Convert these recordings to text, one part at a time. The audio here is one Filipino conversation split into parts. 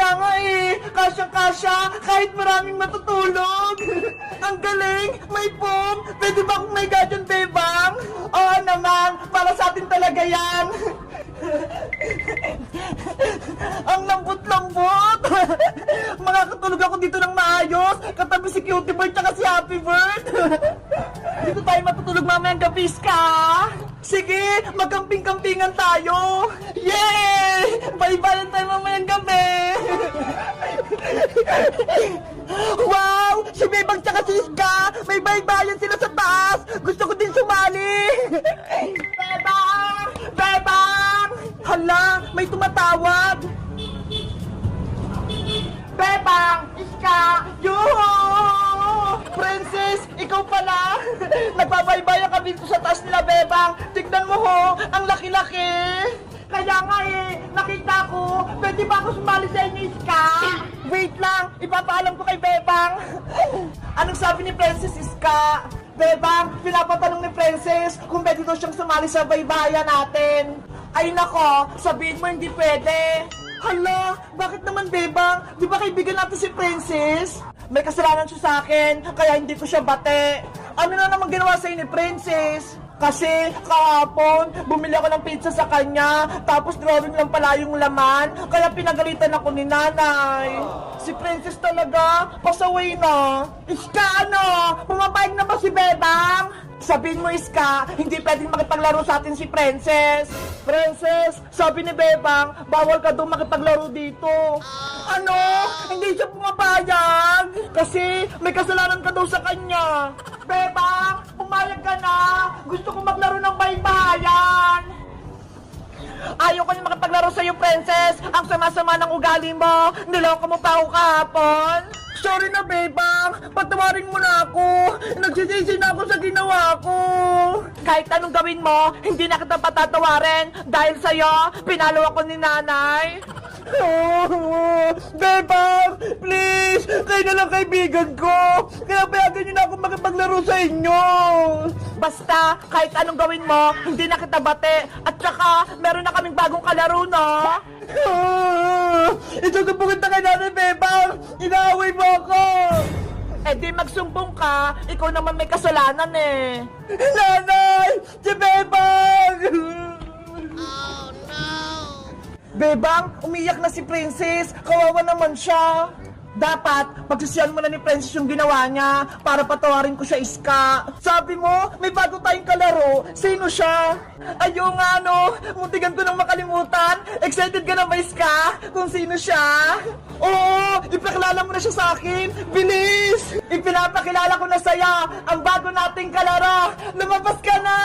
Kaya nga eh, kasyang-kasya, kahit maraming matutulog. Ang galing, may foam. Pwede ba akong may gadyan, bebang? Oo naman, para sa atin talaga yan. Ang lambot-lambot. Makakatulog ako dito ng maayos, katabi si Cutie Bird tsaka si Happy Bird. Dito tayo matutulog mamayang gabi, Ska. Sige, magkamping-kampingan tayo. Yay! Bye-bye tayo mamayang gabi. Wow! Si Bebang tsaka si Ska, may baybayan sila sa taas. Gusto ko din sumali. Bebang! Bebang! Hala, may tumatawag. Bebang! Ska! Yuhu! Princess, ikaw pala. Nagbabaybayan kami dito sa taas nila, Bebang. Tignan mo ho, ang laki-laki. Kaya nga eh, nakita ko, pwede ba ako sumali sa inyo, Ska? Wait lang, ipapaalam ko kay Bebang. Anong sabi ni Princess, Ska? Bebang, pinapatanong ni Princess kung pwede daw siyang sumali sa baybayan natin. Ay nako, sabihin mo hindi pwede. Hala, bakit naman, Bebang? Di ba kaibigan natin si Princess? May kasalanan siya sa akin, kaya hindi ko siya bate. Ano na naman ginawa sa'yo ni Princess? Kasi kahapon, bumili ako ng pizza sa kanya, tapos drawing lang pala yung laman, kaya pinagalitan ako ni nanay. Si Princess talaga, pasaway na. Iska, ano? Pumapayag na ba si Bebang? Sabihin mo, Iska, hindi pwedeng makipaglaro sa atin si Princess. Princess, sabi ni Bebang, bawal ka doon makipaglaro dito. Ano? Hindi siya pumapayag? Kasi may kasalanan ka daw sa kanya. Bebang, pumayag ka na. Gusto ko maglaro ng baybayan. Ayaw ko na makipaglaro sa'yo, Princess. Ang sama-sama ng ugali mo. Niloko mo pa ako kahapon. Sorry na, Bebang. Patawarin mo na ako. Nagsisisi na ako sa ginawa ko. Kahit anong gawin mo, hindi na kita patatawarin. Dahil sa'yo, pinalo ako ni nanay. Oh, Bebang, please. Kayo na lang kaibigan ko. Kaya payagan niyo na ako makipaglaro sa inyo. Basta, kahit anong gawin mo, hindi na kita bate. At saka, meron na kaming bagong kalaro, no? Ito na po kita kay Nanay Bebang. Inaaway mo ako. Eh di magsumbong ka. Ikaw naman may kasalanan eh. Nanay! Si Bebang! Oh no! Bebang, umiyak na si Princess. Kawawa naman siya. Dapat, pagsisiyan mo na ni Princess yung ginawa niya para patawarin ko siya, Iska. Sabi mo, may bago tayong kalaro. Sino siya? Ayaw nga, no? Muntigan ko nang makalimutan. Excited ka na ba, Iska? Kung sino siya? Oo, ipakilala mo na siya sa akin. Bilis! Ipinapakilala ko na sa'yo ang bago nating kalaro. Lumabas ka na!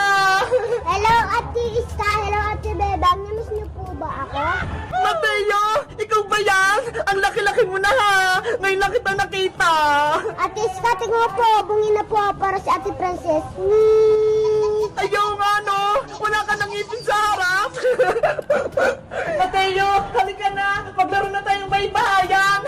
Hello, Ate Iska. Hello, Ate Bebang. Namiss niyo po ba ako? Mateo! Ikaw ba yan? Ang laki-laki mo na ha! Ngayon lang kita nakita! Ate Iska, tingnan mo po. Bungin na po para si Ate Princess. Ayaw nga no! Wala ka nang ngipin sa harap! Mateo, halika na! Maglaro na tayong baybayan!